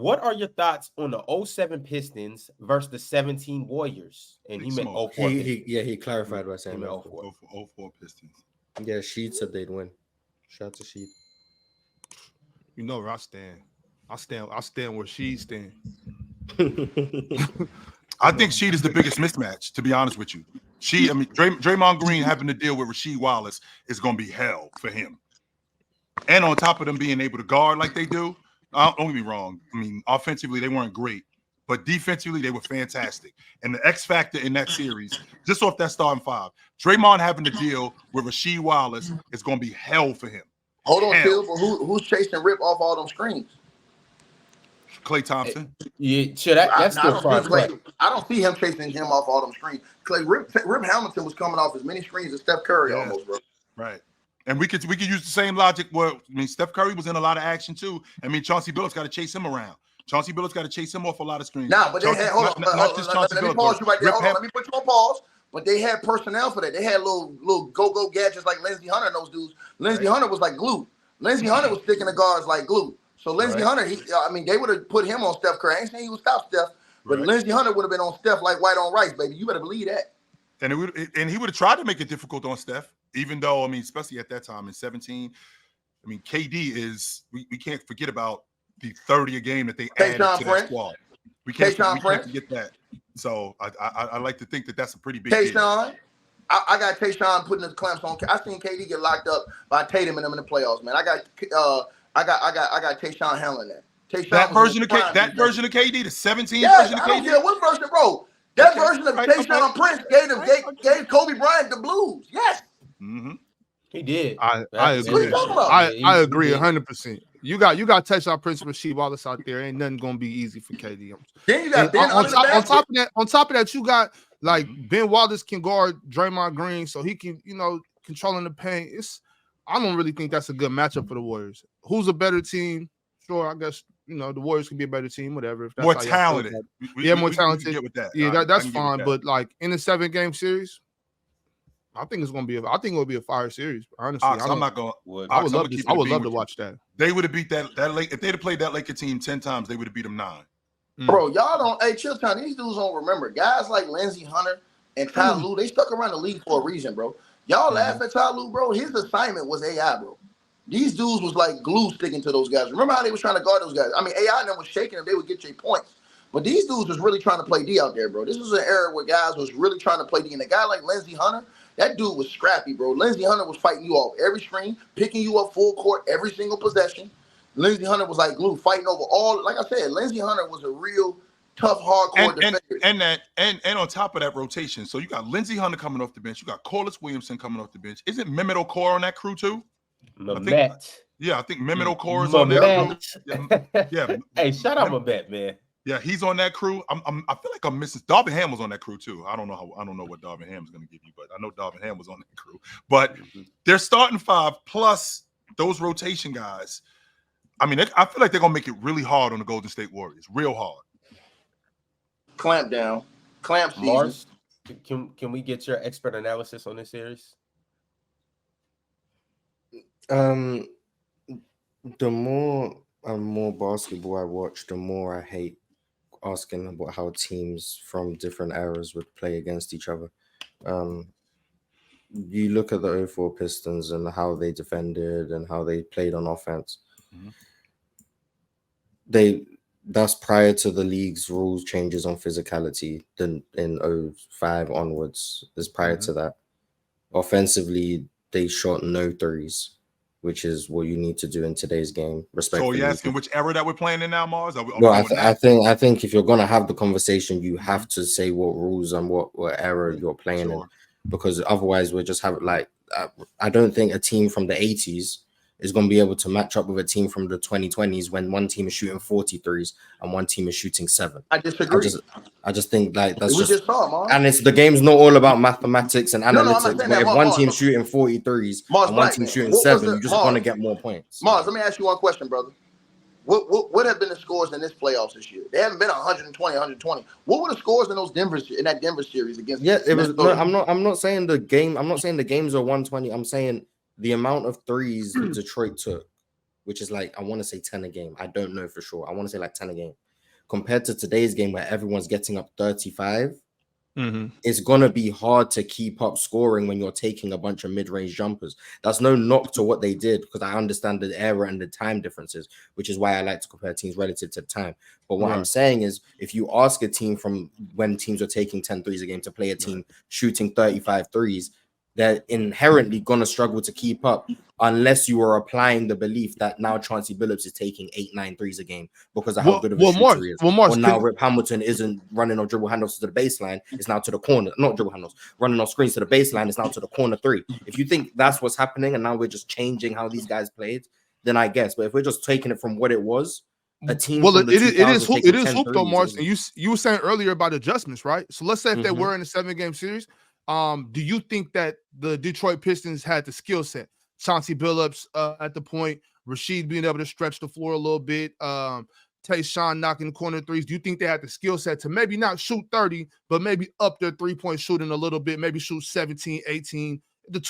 what are your thoughts on the '07 Pistons versus the '17 Warriors? And he meant Smoke. '04 Pistons. He clarified by He saying meant that. 04. 04 Pistons. Yeah, Sheed said they'd win. Shout out to Sheed. You know where I stand. I stand where she stand. I think Sheed is the biggest mismatch, to be honest with you. Draymond Green having to deal with Rasheed Wallace is going to be hell for him. And on top of them being able to guard like they do, don't get me wrong. I mean, offensively, they weren't great, but defensively, they were fantastic. And the X factor in that series, just off that starting five, Draymond having to deal with Rasheed Wallace is going to be hell for him. Hold on, Phil, but who's chasing Rip off all them screens? Klay Thompson. Yeah, sure. That's still far. I don't see him chasing him off all them screens. Rip Hamilton was coming off as many screens as Steph Curry almost, bro. Right. And we could use the same logic. Well, I mean, Steph Curry was in a lot of action too. I mean, Chauncey Billups got to chase him around. Chauncey Billups got to chase him off a lot of screens. Nah, but they had hold on. Let me pause you right there. Hold on, let me put you on pause. But they had personnel for that. They had little go-go gadgets like Lindsey Hunter and those dudes. Lindsey Hunter was like glue. Lindsey Hunter was sticking the guards like glue. So Lindsey Hunter, they would have put him on Steph Curry. I ain't saying he would stop Steph, but Lindsey Hunter would have been on Steph like white on rice, baby. You better believe that. And he would have tried to make it difficult on Steph, even though, I mean, especially at that time in 17, I mean, KD is, we can't forget about the 30 a game that they added to that squad. We can't forget that. So I like to think that that's a pretty big deal. I got Tayshaun putting the clamps on. I seen KD get locked up by Tatum and them in the playoffs, man. I got Tayshaun handling that. That version of KD, the 17 version of KD. I don't care what version, bro. That version of Tayshaun Prince gave Kobe Bryant the blues. Yes. Mm-hmm. He did. I agree. I agree 100%. You got Tayshaun Prince and Rasheed Wallace out there. Ain't nothing gonna be easy for KD. Then you got Ben on top of that, you got like Ben Wallace can guard Draymond Green, so he can, controlling the paint. I don't really think that's a good matchup for the Warriors. Who's a better team? Sure, I guess the Warriors can be a better team, whatever. If that's more talented. More talented. We get with that. Yeah, that's fine. But like in a 7-game series, I think it's gonna be. I think it will be a fire series. Honestly, I'm not going. I would love to watch that. They would have beat that Lake. If they'd have played that Laker team 10 times, they would have beat them 9. Bro, y'all don't. Hey, chill time. These dudes don't remember. Guys like Lindsey Hunter and Ty Lue, they stuck around the league for a reason, bro. Y'all laugh at Ty Lue, bro. His assignment was AI, bro. These dudes was like glue sticking to those guys. Remember how they was trying to guard those guys? I mean, AI and them was shaking them. They would get you points. But these dudes was really trying to play D out there, bro. This was an era where guys was really trying to play D. And a guy like Lindsey Hunter, that dude was scrappy, bro. Lindsey Hunter was fighting you off every screen, picking you up full court every single possession. Lindsey Hunter was like glue, fighting over all. Like I said, Lindsey Hunter was a real tough, hardcore defender. And on top of that rotation, so you got Lindsey Hunter coming off the bench. You got Corliss Williamson coming off the bench. Isn't Mehmet Okoro on that crew too? I think Mehmet Okoro is on that crew. Yeah. Hey, shout out Mehmet, man. Yeah, he's on that crew. I feel like I'm missing. Darvin Ham was on that crew too. I don't know what Darvin Ham is going to give you, but I know Darvin Ham was on that crew. But they're starting 5 plus those rotation guys. I mean, I feel like they're going to make it really hard on the Golden State Warriors. Real hard. Clamp down. Clamp season. Mars, can we get your expert analysis on this series? The more and more basketball I watch, the more I hate asking about how teams from different eras would play against each other. You look at the 04 Pistons and how they defended and how they played on offense. That's prior to the league's rules changes on physicality. Then in 05 onwards is prior to that. Offensively, they shot no threes, which is what you need to do in today's game. Respectfully. So you're asking which era that we're playing in now, Mars? I think if you're gonna have the conversation, you have to say what rules and what era you're playing in, because otherwise we're just having I don't think a team from the 80s is going to be able to match up with a team from the 2020s when one team is shooting 43s and one team is shooting 7. I disagree. I just think like that's just saw, and it's the game's not all about mathematics and analytics. But if one team's shooting 43s and one team's shooting 7, you just want to get more points. Mars, let me ask you one question, brother. What have been the scores in this playoffs this year? They haven't been 120, 120. What were the scores in that Denver series against? Yeah, it was. No, I'm not saying the game. I'm not saying the games are 120. I'm saying the amount of threes Detroit took which is like, I want to say 10 a game. I don't know for sure. I want to say like 10 a game. Compared to today's game where everyone's getting up 35, it's going to be hard to keep up scoring when you're taking a bunch of mid-range jumpers. That's no knock to what they did, because I understand the era and the time differences, which is why I like to compare teams relative to the time. But what I'm saying is, if you ask a team from when teams are taking 10 threes a game to play a team shooting 35 threes, they're inherently going to struggle to keep up unless you are applying the belief that now Chauncey Billups is taking 8-9 threes a game because of how good of a shooter he is. Or now Rip Hamilton isn't running on dribble handoffs to the baseline, it's now to the corner. Not dribble handoffs, running off screens to the baseline, it's now to the corner three. If you think that's what's happening and now we're just changing how these guys played, then I guess. But if we're just taking it from what it was, a team it is hoop though, Mars. And you were saying earlier about adjustments, right? So let's say if they were in a 7-game series, do you think that the Detroit Pistons had the skill set? Chauncey Billups at the point, Rasheed being able to stretch the floor a little bit, Tayshaun knocking corner threes. Do you think they had the skill set to maybe not shoot 30, but maybe up their three-point shooting a little bit, maybe shoot 17, 18, the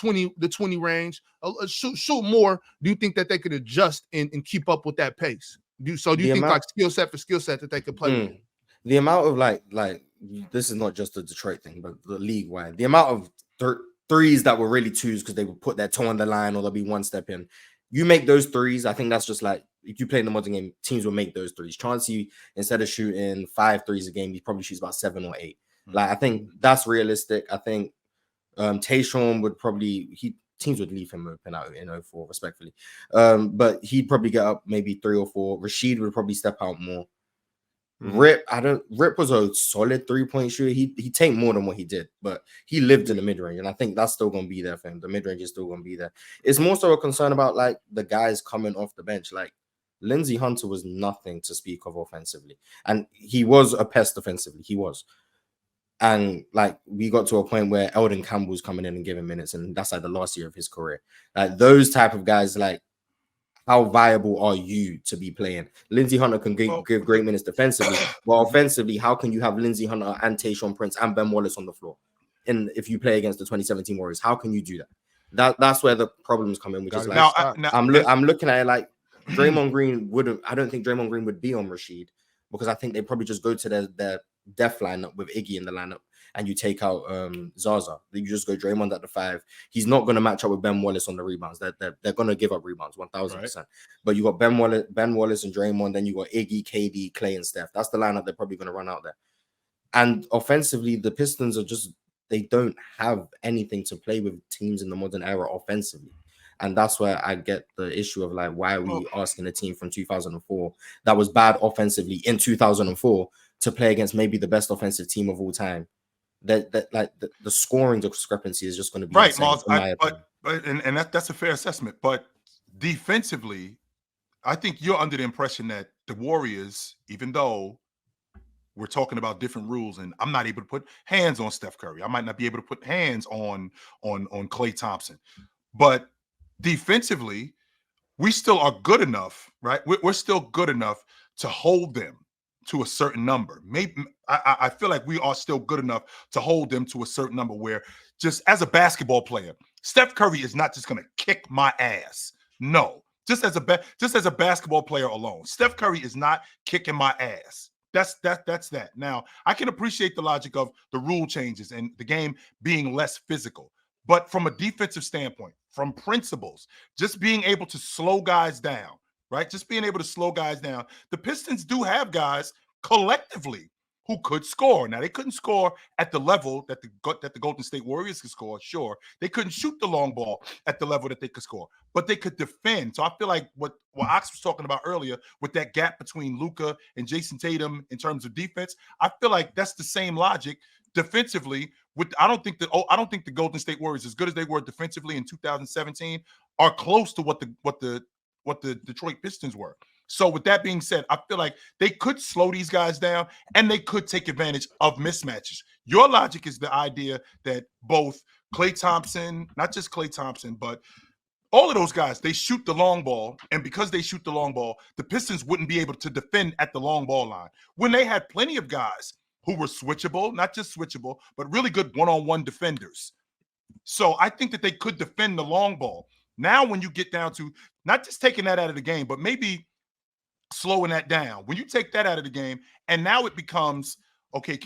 20 range, shoot more? Do you think that they could adjust and keep up with that pace? Do you think like skill set for skill set that they could play with? The amount of like this is not just a Detroit thing, but the league-wide, the amount of threes that were really twos because they would put their toe on the line or they'll be one step in. You make those threes, I think that's just like, if you play in the modern game, teams will make those threes. Chauncey, instead of shooting 5 threes a game, he probably shoots about 7 or 8. Like, I think that's realistic. I think Tayshaun would probably, teams would leave him open out in 04, respectfully. But he'd probably get up maybe 3 or 4. Rasheed would probably step out more. Rip was a solid 3-point shooter. He take more than what he did, but he lived in the mid-range, and I think that's still gonna be there for him. The mid-range is still gonna be there. It's more so a concern about like the guys coming off the bench. Like Lindsey Hunter was nothing to speak of offensively, and he was a pest defensively. He was. And like we got to a point where Eldon Campbell's coming in and giving minutes, and that's like the last year of his career. Like those type of guys, like, how viable are you to be playing? Lindsey Hunter can give great minutes defensively, but offensively, how can you have Lindsey Hunter and Tayshaun Prince and Ben Wallace on the floor? And if you play against the 2017 Warriors, how can you do that? That's where the problems come in, which is like I'm looking at it like Draymond Green wouldn't. I don't think Draymond Green would be on Rasheed, because I think they probably just go to their death lineup with Iggy in the lineup, and you take out Zaza. You just go Draymond at the 5. He's not going to match up with Ben Wallace on the rebounds. They're going to give up rebounds 1,000%. Right. But you got Ben Wallace and Draymond. Then you got Iggy, KD, Clay, and Steph. That's the lineup they're probably going to run out there. And offensively, the Pistons are they don't have anything to play with teams in the modern era offensively. And that's where I get the issue of like, why are we asking a team from 2004 that was bad offensively in 2004 to play against maybe the best offensive team of all time? That like the scoring discrepancy is just going to be right, Miles. And that's a fair assessment. But defensively, I think you're under the impression that the Warriors, even though we're talking about different rules, and I'm not able to put hands on Steph Curry, I might not be able to put hands on Klay Thompson, but defensively, we still are good enough, right? We're still good enough to hold them to a certain number. Maybe I feel like we are still good enough to hold them to a certain number where, just as a basketball player, Steph Curry is not just going to kick my ass. No, just as a basketball player alone, Steph Curry is not kicking my ass. That's that. Now, I can appreciate the logic of the rule changes and the game being less physical, but from a defensive standpoint, from principles, just being able to slow guys down, right? Just being able to slow guys down. The Pistons do have guys collectively who could score. Now, they couldn't score at the level that the Golden State Warriors could score. Sure, they couldn't shoot the long ball at the level that they could score, but they could defend. So I feel like what Ox was talking about earlier with that gap between Luka and Jason Tatum in terms of defense, I feel like that's the same logic defensively. I don't think the Golden State Warriors, as good as they were defensively in 2017, are close to what the Detroit Pistons were. So with that being said, I feel like they could slow these guys down and they could take advantage of mismatches. Your logic is the idea that both Klay Thompson, not just Klay Thompson, but all of those guys, they shoot the long ball, and because they shoot the long ball, the Pistons wouldn't be able to defend at the long ball line when they had plenty of guys who were switchable, not just switchable, but really good one-on-one defenders. So I think that they could defend the long ball. Now, when you get down to not just taking that out of the game, but maybe slowing that down. When you take that out of the game, and now it becomes, okay,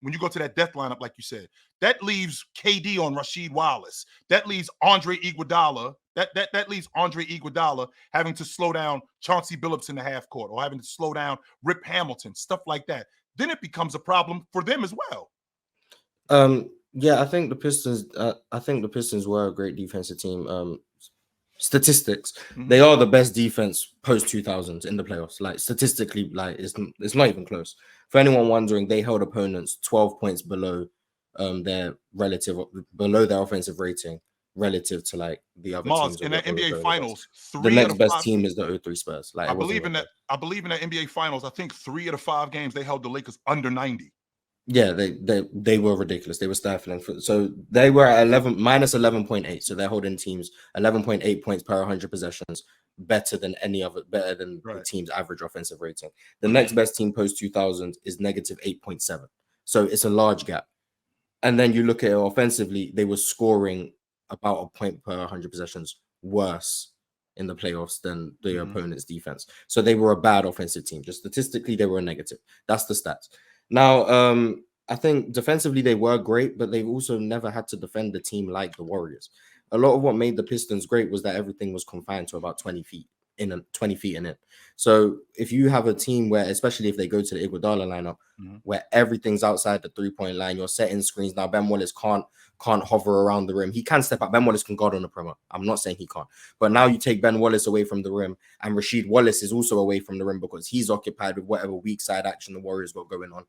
when you go to that death lineup, like you said, that leaves KD on Rasheed Wallace. That leaves Andre Iguodala. That leaves Andre Iguodala having to slow down Chauncey Billups in the half court or having to slow down Rip Hamilton, stuff like that. Then it becomes a problem for them as well. Yeah, I think the Pistons were a great defensive team. Statistics, they are the best defense post 2000s in the playoffs. Like statistically, like it's not even close. For anyone wondering, they held opponents 12 points below their offensive rating relative to like the other teams in the NBA Finals. The next best team is the 03 Spurs. Like I believe in that NBA Finals. I think 3 out of 5 games they held the Lakers under 90. Yeah, they were ridiculous. They were stifling. So they were at minus 11.8. So they're holding teams 11.8 points per 100 possessions, better than the team's average offensive rating. The next best team post 2000 is negative 8.7. So it's a large gap. And then you look at it offensively, they were scoring about a point per 100 possessions worse in the playoffs than the opponent's defense. So they were a bad offensive team. Just statistically, they were a negative. That's the stats. Now, I think defensively they were great, but they've also never had to defend the team like the Warriors. A lot of what made the Pistons great was that everything was confined to about 20 feet in. So if you have a team where, especially if they go to the Iguodala lineup, where everything's outside the 3-point line, you're setting screens. Now Ben Wallace can't hover around the rim. He can step up. Ben Wallace can guard on the perimeter. I'm not saying he can't. But now you take Ben Wallace away from the rim, and Rasheed Wallace is also away from the rim because he's occupied with whatever weak side action the Warriors got going on.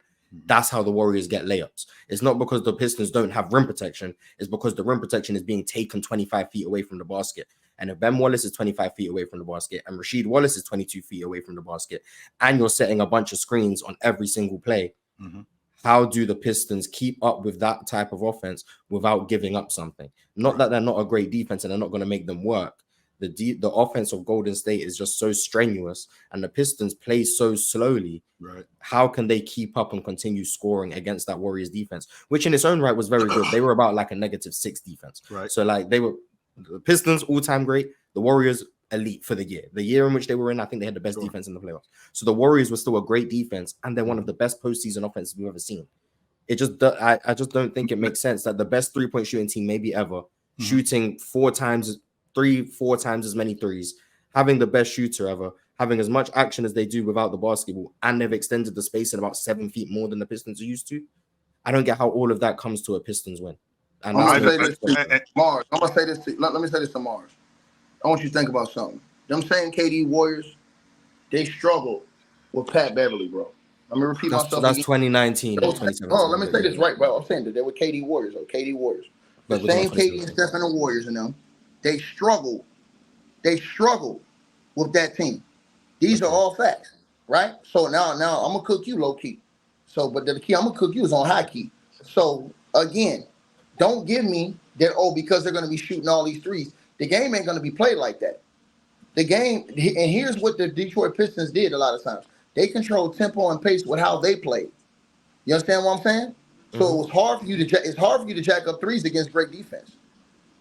That's how the Warriors get layups. It's not because the Pistons don't have rim protection. It's because the rim protection is being taken 25 feet away from the basket. And if Ben Wallace is 25 feet away from the basket and Rasheed Wallace is 22 feet away from the basket, and you're setting a bunch of screens on every single play, how do the Pistons keep up with that type of offense without giving up something? Not that they're not a great defense and they're not going to make them work. The offense of Golden State is just so strenuous, and the Pistons play so slowly. Right? How can they keep up and continue scoring against that Warriors defense, which in its own right was very good? They were about like a -6 defense. Right. So like the Pistons all-time great, the Warriors elite for the year. The year in which they were in, I think they had the best defense in the playoffs. So the Warriors were still a great defense, and they're one of the best postseason offenses we've ever seen. I just don't think it makes sense that the best 3-point shooting team maybe ever, shooting 4 times as many threes, having the best shooter ever, having as much action as they do without the basketball, and they've extended the space in about 7 feet more than the Pistons are used to. I don't get how all of that comes to a Pistons win. And I'm gonna say this to Mars. Let me say this to Mars. I want you to think about something. Them same KD Warriors, they struggled with Pat Beverly, bro. Let me repeat myself. That's 2019. Let me say this right, bro. I'm saying that they were KD Warriors, or KD Warriors. The same KD and Steph and the Warriors and them. They struggled with that team. These are all facts, right? So now I'm gonna cook you low key. So, but the key I'm gonna cook you is on high key. So again, don't give me that. Oh, because they're gonna be shooting all these threes. The game ain't gonna be played like that. The game, and here's what the Detroit Pistons did a lot of times. They controlled tempo and pace with how they played. You understand what I'm saying? So it was hard for you to. It's hard for you to jack up threes against great defense.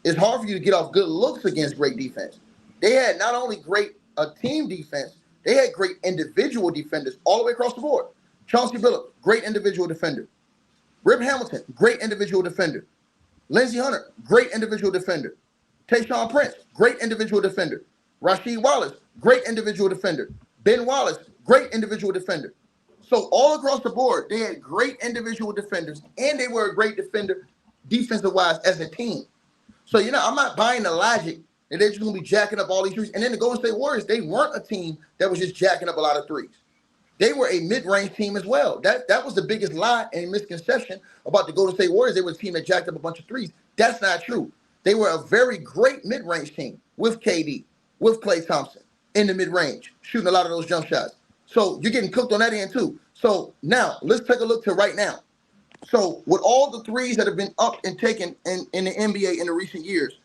It's hard for you to get off good looks against great defense. They had not only great team defense, they had great individual defenders all the way across the board. Chauncey Billups, great individual defender. Rip Hamilton, great individual defender. Lindsey Hunter, great individual defender. Tayshaun Prince, great individual defender. Rasheed Wallace, great individual defender. Ben Wallace, great individual defender. So all across the board, they had great individual defenders, and they were a great defender defensive-wise as a team. So, I'm not buying the logic that they're just going to be jacking up all these threes. And then the Golden State Warriors, they weren't a team that was just jacking up a lot of threes. They were a mid-range team as well. That was the biggest lie and misconception about the Golden State Warriors. They were a team that jacked up a bunch of threes. That's not true. They were a very great mid-range team with KD, with Klay Thompson in the mid-range, shooting a lot of those jump shots. So you're getting cooked on that end too. So now let's take a look to right now. So with all the threes that have been up and taken in the NBA in the recent years,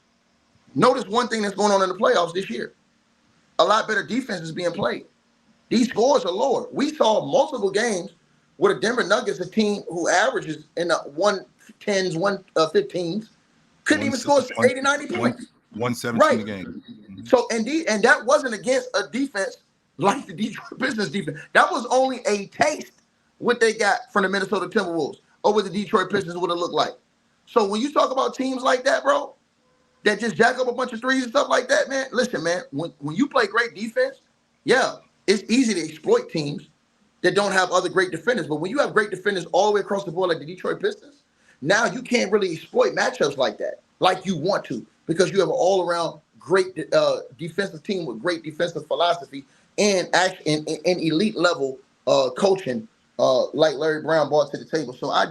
notice one thing that's going on in the playoffs this year. A lot better defense is being played. These scores are lower. We saw multiple games where the Denver Nuggets, a team who averages in the 110s, 115s, couldn't even score 80, 90 points. 117 a game. So and that wasn't against a defense like the Detroit Pistons defense. That was only a taste what they got from the Minnesota Timberwolves or what the Detroit Pistons would have looked like. So when you talk about teams like that, bro, that just jack up a bunch of threes and stuff like that, man, listen, man, when you play great defense, yeah, it's easy to exploit teams that don't have other great defenders. But when you have great defenders all the way across the board like the Detroit Pistons, now you can't really exploit matchups like that, like you want to, because you have an all-around great defensive team with great defensive philosophy and elite level coaching like Larry Brown brought to the table. So I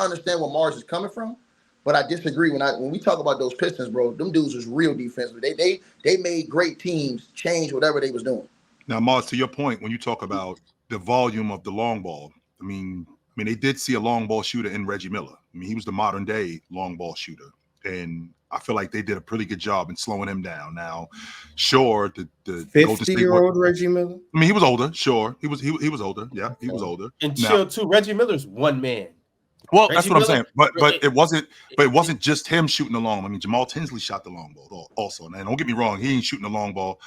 understand where Mars is coming from, but I disagree when we talk about those Pistons, bro. Them dudes was real defensive. They made great teams change whatever they was doing. Now, Mars, to your point, when you talk about the volume of the long ball, I mean, they did see a long ball shooter in Reggie Miller. I mean, he was the modern day long ball shooter, and I feel like they did a pretty good job in slowing him down. Now, sure, the 50-year-old Reggie Miller. I mean, he was older. Sure, he was older. Yeah, he was older. And chill too. Reggie Miller's one man. Well, Reggie that's what Miller, I'm saying. But it wasn't just him shooting the long. I mean, Jamal Tinsley shot the long ball also. And don't get me wrong, he ain't shooting the long ball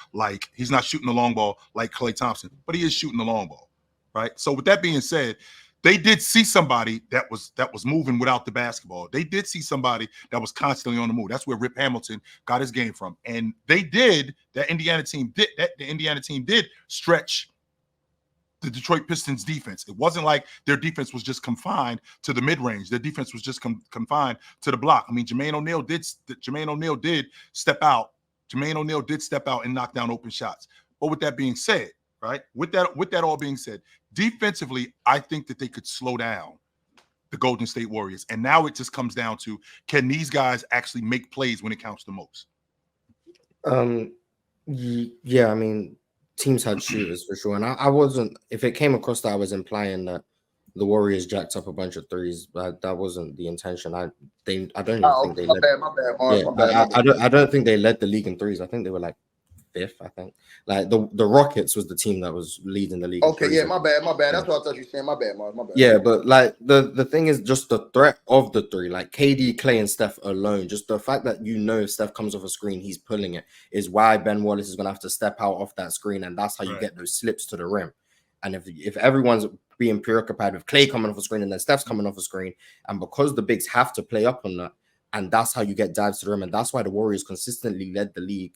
he's not shooting the long ball like Klay Thompson, but he is shooting the long ball, right? So with that being said, they did see somebody that was moving without the basketball. They did see somebody that was constantly on the move. That's where Rip Hamilton got his game from. And the Indiana team did stretch the Detroit Pistons defense. It wasn't like their defense was just confined to the mid-range. Their defense was just confined to the block. I mean, Jermaine O'Neal did step out. Jermaine O'Neal did step out and knock down open shots. But with that being said, right? With that all being said, defensively, I think that they could slow down the Golden State Warriors. And now it just comes down to, can these guys actually make plays when it counts the most? Yeah, I mean, teams had shooters for sure. And I wasn't, if it came across that I was implying that the Warriors jacked up a bunch of threes, but that wasn't the intention. I don't even think they led. My bad. I don't think they led the league in threes. I think they were like fifth. I think like the Rockets was the team that was leading the league. Okay, yeah, my bad. That's what I thought you were saying. My bad, Mars. My bad. Yeah, but like the thing is just the threat of the three, like KD, Clay, and Steph alone. Just the fact that if Steph comes off a screen, he's pulling it, is why Ben Wallace is gonna have to step out off that screen, and that's how you get those slips to the rim. And if everyone's being preoccupied with Clay coming off a screen and then Steph's coming off a screen, and because the bigs have to play up on that, and that's how you get dives to the rim, and that's why the Warriors consistently led the league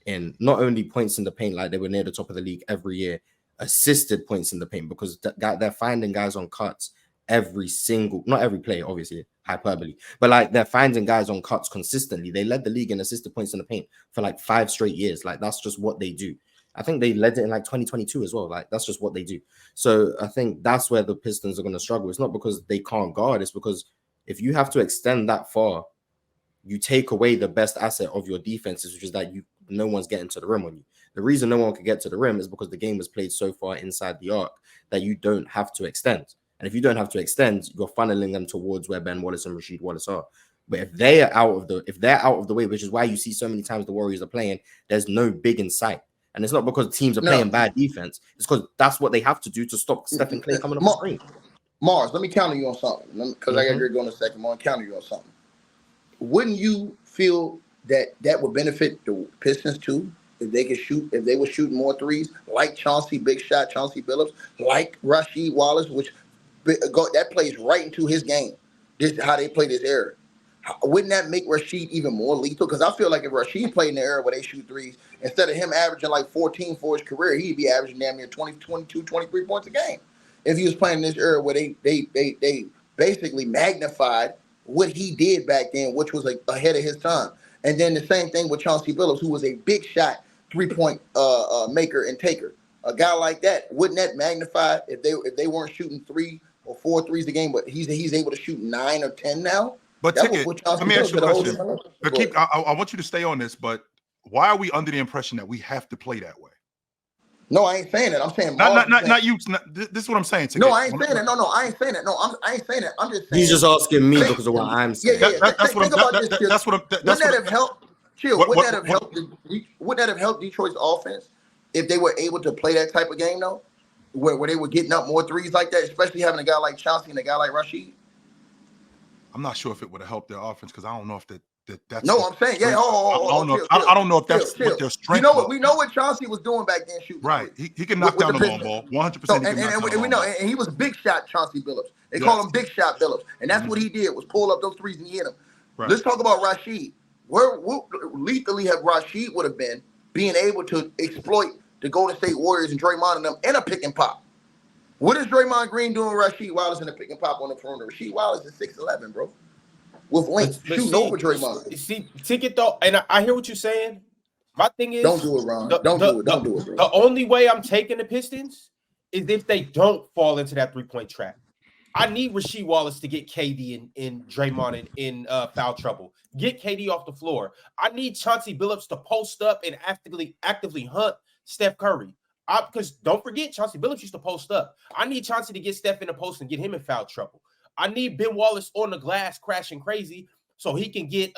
in not only points in the paint, like they were near the top of the league every year, assisted points in the paint, because they're finding guys on cuts not every play, obviously, hyperbole, but like they're finding guys on cuts consistently. They led the league in assisted points in the paint for like 5 straight years. Like that's just what they do. I think they led it in like 2022 as well. Like that's just what they do. So I think that's where the Pistons are going to struggle. It's not because they can't guard. It's because if you have to extend that far, you take away the best asset of your defenses, which is that no one's getting to the rim on you. The reason no one can get to the rim is because the game was played so far inside the arc that you don't have to extend. And if you don't have to extend, you're funneling them towards where Ben Wallace and Rasheed Wallace are. But if they're out of the way, which is why you see so many times the Warriors are playing, there's no big in sight. And it's not because teams are playing bad defense. It's because that's what they have to do to stop Steph and Clay coming off the screen. Mars, let me counter you on something, because I got to go in a second. I'm going to counter you on something. Wouldn't you feel that would benefit the Pistons too, if they were shooting more threes, like Chauncey Billups, like Rasheed Wallace, which that plays right into his game. This is how they play this era. Wouldn't that make Rasheed even more lethal? Because I feel like if Rasheed played in the era where they shoot threes, instead of him averaging like 14 for his career, he'd be averaging damn near 20, 22, 23 points a game. If he was playing in this era where they basically magnified what he did back then, which was ahead of his time. And then the same thing with Chauncey Billups, who was a big shot 3-point maker and taker. A guy like that, wouldn't that magnify if they weren't shooting 3 or 4 threes a game, but he's able to shoot 9 or 10 now? But let me ask you a question. I want you to stay on this, but why are we under the impression that we have to play that way? No, I ain't saying that. I'm saying not you. This is what I'm saying. No, I ain't saying that. No, I ain't saying that. No, I ain't saying that. I'm just saying. He's just asking me because of what I'm saying. That's what Wouldn't that have helped? Chill. Wouldn't that have helped Detroit's offense if they were able to play that type of game though, where they were getting up more threes like that, especially having a guy like Chauncey and a guy like Rasheed? I'm not sure if it would have helped their offense because I don't know if That's No, I'm saying, yeah. I don't know if that's what their strength. You know what? We know what Chauncey was doing back then, shooting. Right. He can knock down the long ball. 100%. And we know, and he was big shot Chauncey Billups. They call him Big Shot Billups, and that's what he did was pull up those threes and hit them. Right. Let's talk about Rashid. Where lethally have Rashid would have been being able to exploit the Golden State Warriors and Draymond and them in a pick and pop. What is Draymond Green doing with Rasheed Wallace in the pick and pop on the perimeter? Rasheed Wallace is 6'11", bro. With length, shooting over Draymond. See, Ticket though, and I hear what you're saying. My thing is, don't do it, Ron. Don't do it, bro. The only way I'm taking the Pistons is if they don't fall into that 3-point trap. I need Rasheed Wallace to get KD and Draymond in foul trouble. Get KD off the floor. I need Chauncey Billups to post up and actively hunt Steph Curry. Because don't forget, Chauncey Billups used to post up. I need Chauncey to get Steph in the post and get him in foul trouble. I need Ben Wallace on the glass crashing crazy so he can get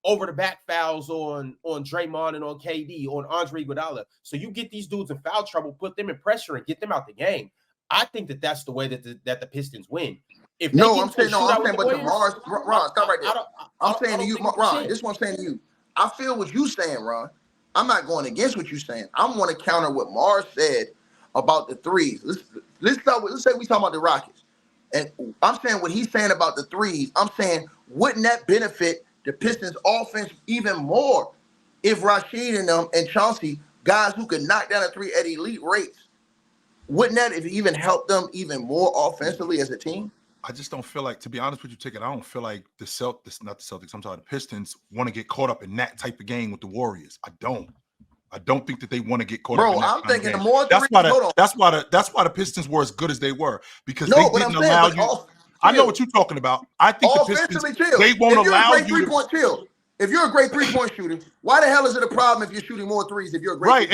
over the back fouls on Draymond and on KD, on Andre Iguodala. So you get these dudes in foul trouble, put them in pressure, and get them out the game. I think that's the way that the Pistons win. But Ron, stop right there. I'm saying to you, Ron, this is what I'm saying to you. I feel what you're saying, Ron. I'm not going against what you're saying. I want to counter what Mars said about the threes. Let's say we talking about the Rockets. And I'm saying what he's saying about the threes. I'm saying, wouldn't that benefit the Pistons offense even more if Rashid and them and Chauncey, guys who could knock down a three at elite rates, wouldn't that even help them even more offensively as a team? I just don't feel like, to be honest with you, Ticket, I don't feel like the Pistons want to get caught up in that type of game with the Warriors. I don't think that they want to get caught up in that. I'm thinking the more that's why the Pistons were as good as they were, because they didn't allow you. I know what you're talking about. I think the Pistons, they won't allow you to. If you're a great three-point shooter, why the hell is it a problem if you're shooting more threes? If you're a great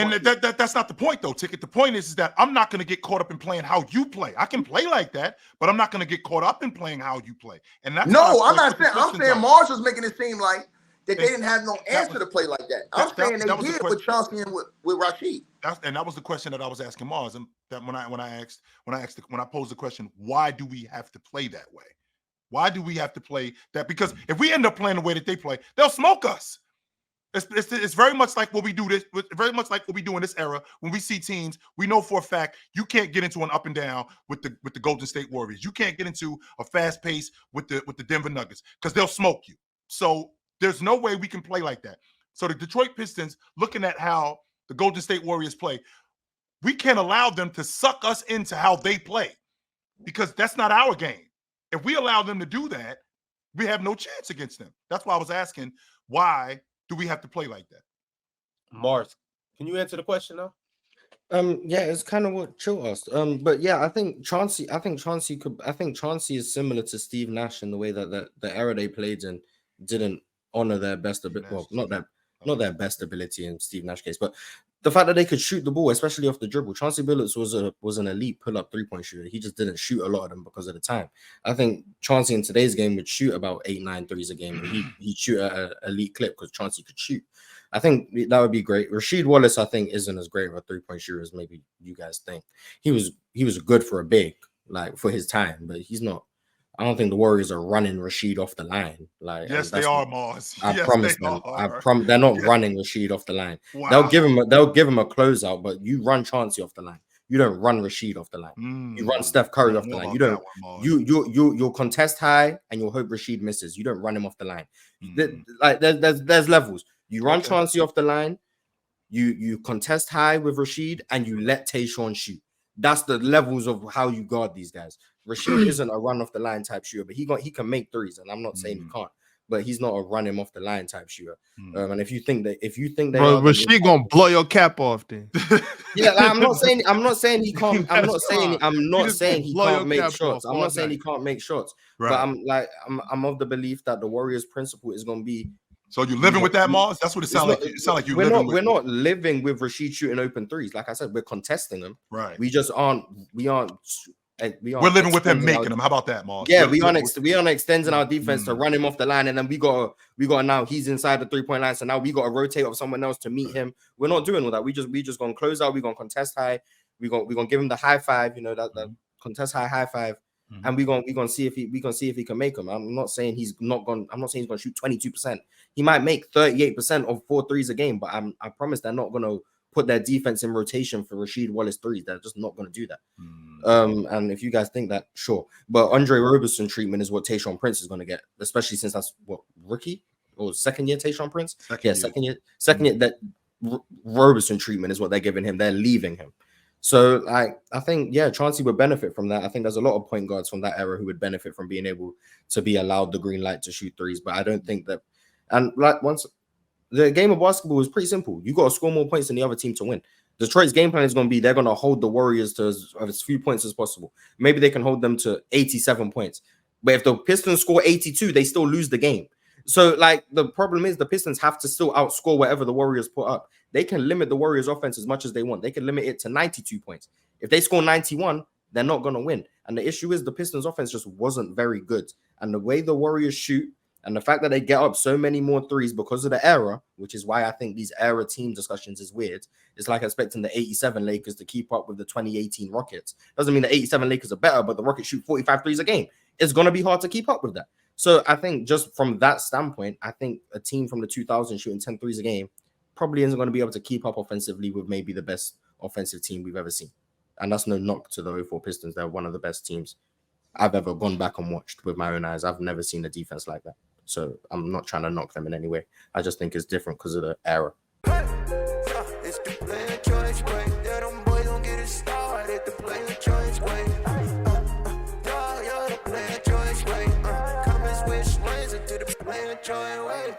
that's not the point, though, Ticket. The point is that I'm not going to get caught up in playing how you play. I can play like that, but I'm not going to get caught up in playing how you play. And that's I'm not saying. I'm saying Marshall's making it seem like that they didn't have no answer to play like that. I'm saying they did with Chauncey and with Rashid. That was the question that I was asking Mars, and that when I posed the question, why do we have to play that way? Why do we have to play that? Because if we end up playing the way that they play, they'll smoke us. It's very much like what we do in this era. When we see teams, we know for a fact you can't get into an up and down with the Golden State Warriors. You can't get into a fast pace with the Denver Nuggets because they'll smoke you. So there's no way we can play like that. So the Detroit Pistons, looking at how the Golden State Warriors play, we can't allow them to suck us into how they play because that's not our game. If we allow them to do that, we have no chance against them. That's why I was asking, why do we have to play like that? Mars, can you answer the question now? Yeah, it's kind of what Chill asked. But yeah, I think Chauncey is similar to Steve Nash in the way that the era they played in didn't honor their best ability. Well, not their best ability in Steve Nash's case, but the fact that they could shoot the ball, especially off the dribble. Chauncey Billups was an elite pull-up three-point shooter. He just didn't shoot a lot of them because of the time. I think Chauncey in today's game would shoot about 8-9 threes a game, and he'd shoot at an elite clip because Chauncey could shoot. I think that would be great. Rasheed Wallace, I think, isn't as great of a three-point shooter as maybe you guys think. He was good for a big, like for his time, but he's not. I don't think the Warriors are running Rasheed off the line. Like, yes, they are, Mars. I promise them. They're not running Rasheed off the line. Wow. They'll give him a closeout, but you run Chauncey off the line. You don't run Rasheed off the line. You run Steph Curry off the line. You don't. You'll contest high and you'll hope Rasheed misses. You don't run him off the line. Like there's levels. You run Chauncey off the line. You contest high with Rasheed and you let Tayshaun shoot. That's the levels of how you guard these guys. Rasheed isn't a run off the line type shooter, but he can make threes, and I'm not saying he can't, but he's not a run him off the line type shooter. And if you think that Rasheed gonna blow your cap off, then yeah, like, I'm not saying he can't. I'm not saying he can't make shots. I'm not saying he can't make shots. Right. But I'm of the belief that the Warriors' principle is gonna be. So you're living with that, Mars? That's what it sounds like. It sounds like we're not living with Rasheed shooting open threes. Like I said, we're contesting them. Right. We just aren't. We're living with him making them. How about that, Mars? Yeah, we aren't extending our defense to run him off the line, and then we got now he's inside the 3-point line, so now we got to rotate off someone else to meet him. We're not doing all that. We just gonna close out. We're gonna contest high. We're gonna give him the high five. You know that contest high five, and we're gonna see if he can make them. I'm not saying he's gonna shoot 22%. He might make 38% of 4 threes a game, but I promise they're not gonna put their defense in rotation for Rasheed Wallace threes. They're just not gonna do that. And if you guys think that, sure. But Andre Roberson treatment is what Tayshaun Prince is gonna get, especially since that's what rookie or second year Tayshaun Prince. Second year. That Roberson treatment is what they're giving him. They're leaving him. So I think Chauncey would benefit from that. I think there's a lot of point guards from that era who would benefit from being able to be allowed the green light to shoot threes. But I don't think that. And like once the game of basketball is pretty simple. You got to score more points than the other team to win. Detroit's game plan is going to be they're going to hold the Warriors to as few points as possible. Maybe they can hold them to 87 points. But if the Pistons score 82, they still lose the game. So, like, the problem is the Pistons have to still outscore whatever the Warriors put up. They can limit the Warriors' offense as much as they want. They can limit it to 92 points. If they score 91, they're not going to win. And the issue is the Pistons' offense just wasn't very good. And the way the Warriors shoot and the fact that they get up so many more threes because of the era, which is why I think these era team discussions is weird. It's like expecting the 87 Lakers to keep up with the 2018 Rockets. Doesn't mean the 87 Lakers are better, but the Rockets shoot 45 threes a game. It's going to be hard to keep up with that. So I think just from that standpoint, I think a team from the 2000s shooting 10 threes a game probably isn't going to be able to keep up offensively with maybe the best offensive team we've ever seen. And that's no knock to the 04 Pistons. They're one of the best teams I've ever gone back and watched with my own eyes. I've never seen a defense like that. So I'm not trying to knock them in any way. I just think it's different because of the era. It's the player choice way. Yeah, them boys don't get it started. The player choice way. Yeah, the player choice way. Come and switch lanes into the player choice way.